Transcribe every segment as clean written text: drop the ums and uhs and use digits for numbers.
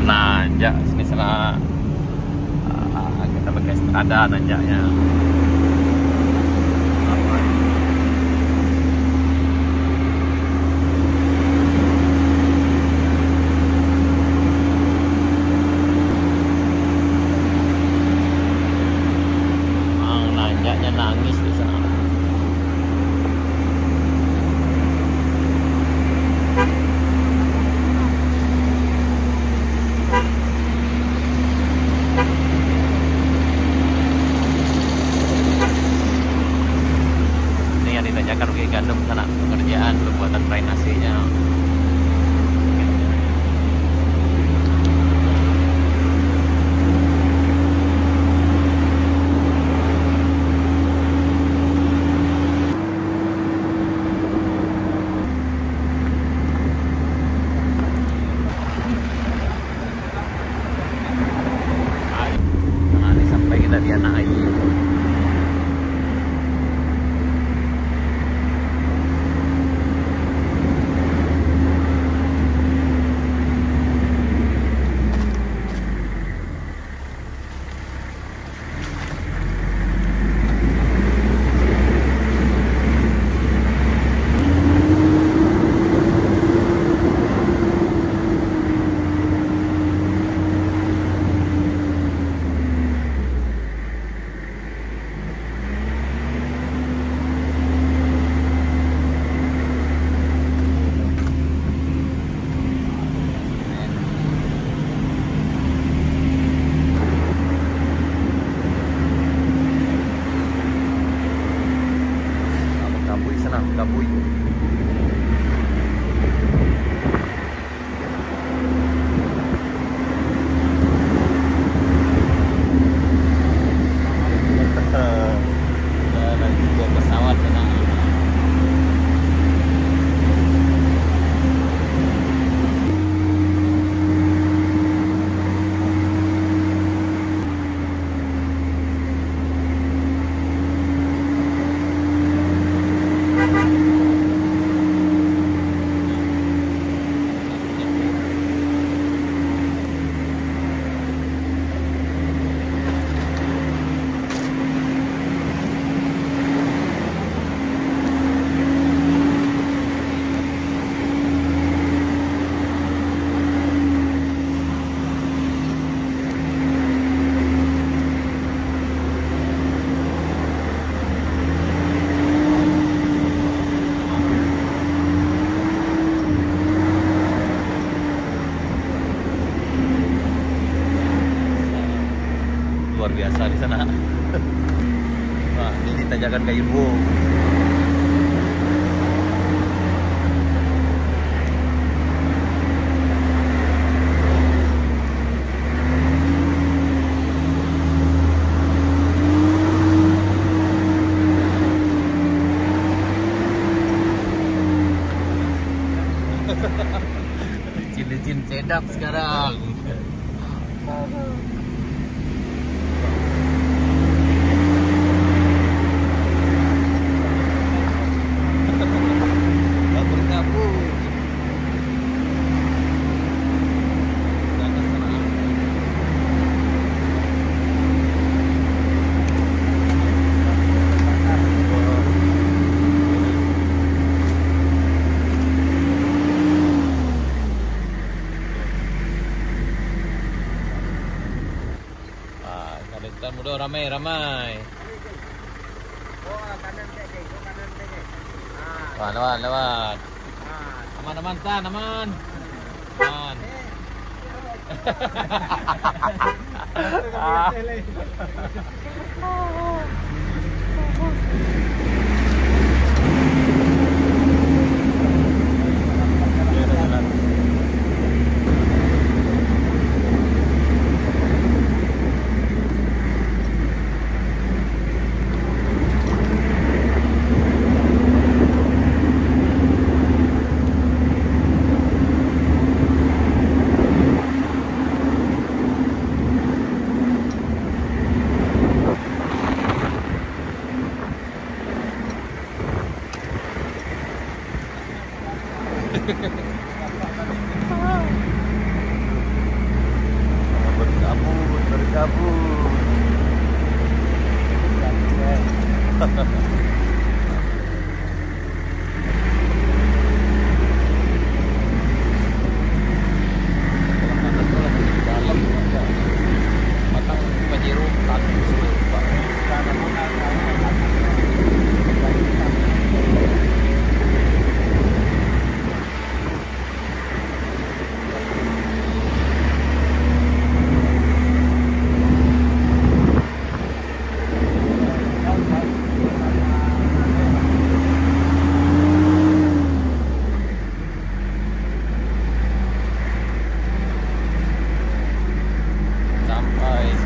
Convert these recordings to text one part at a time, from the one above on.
nanjak sini sana. Kita pakai strada nanjaknya. Nanjaknya nangis di sana. Ditanyakan pakai gandum sana pekerjaan pembuatan drainasenya. Nah, ini sampai kita di Anak Ayu. Gabui. Dan juga pesawat sana. Luar biasa di sana. Wah, ini tanjakan kayu bu. Licin-licin sedap sekarang. Kalian mudah ramai-ramai. Lewat. Aman, Tan, aman. Aman. kabut.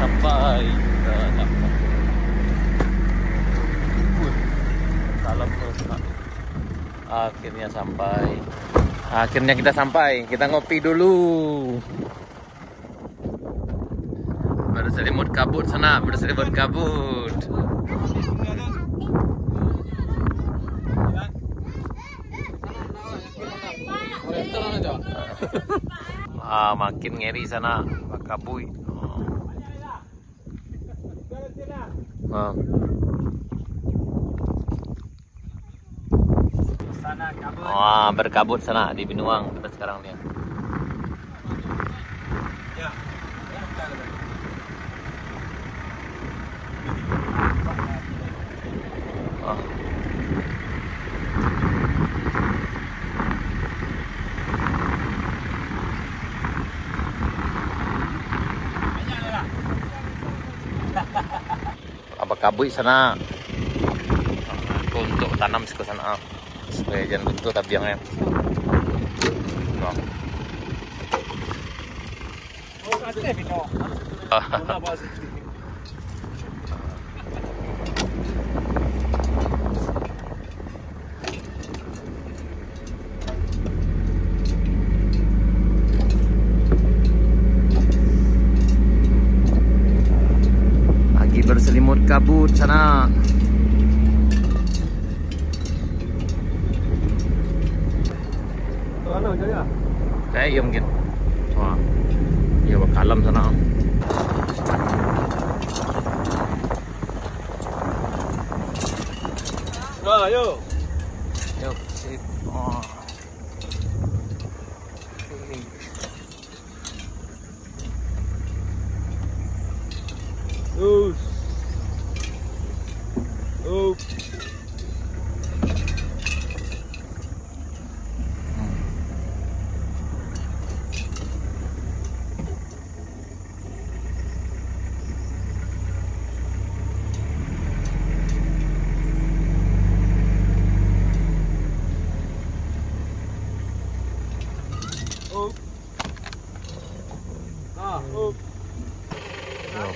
Sampai ke dapat. Salam terus. Akhirnya sampai. Akhirnya kita sampai. Kita ngopi dulu. Berselimut kabut sana, berselimut kabut. Makin ngeri sana, kabut. Berkabut sana di Binuang kita sekarang nih. Kabut sana untuk tanam ke sana supaya jangan betul tabiangnya. Berselimut kabut sana. Iya mungkin. Wah, iya bakalam sana. Yuk. Yuk, sip.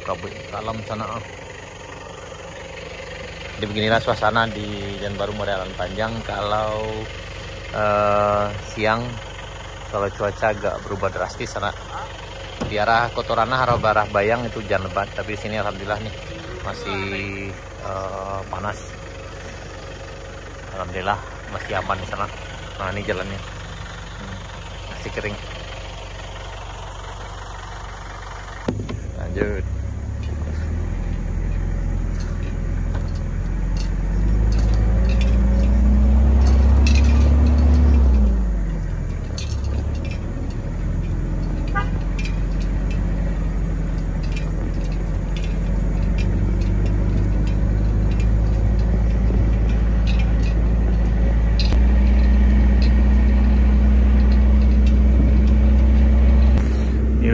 Kabut kalam sana. Jadi beginilah suasana di Jalan Baru Modern Panjang kalau siang, kalau cuaca agak berubah drastis sana. Di arah Kotorana, arah Bayang itu hujan lebat, tapi di sini alhamdulillah nih masih panas. Alhamdulillah masih aman di sana. Nah, ini jalannya masih kering. Lanjut.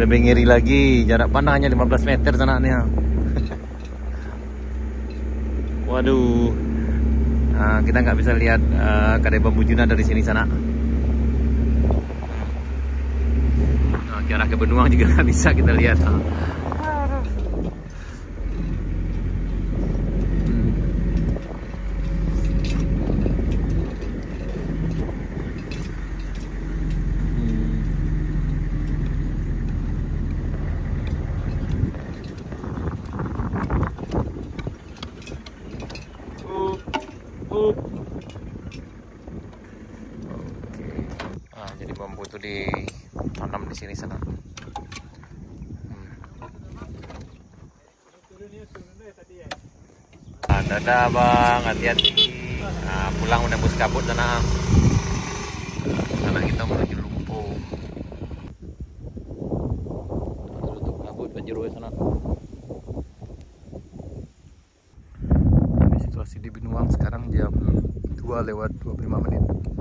Lebih ngeri lagi, jarak pandang hanya 15 meter sananya. Waduh, kita nggak bisa lihat Kedai Bambu Juna dari sini sana. Ke arah ke Benuang juga nggak bisa kita lihat. Jadi bambu itu ditanam di sini sana. Dadah bang, hati-hati. Nah, pulang menembus kabut sana. Karena kita menuju Lumpuh. Tutup kabut ke jero sana. Ini situasi di Binuang sekarang jam 2:25.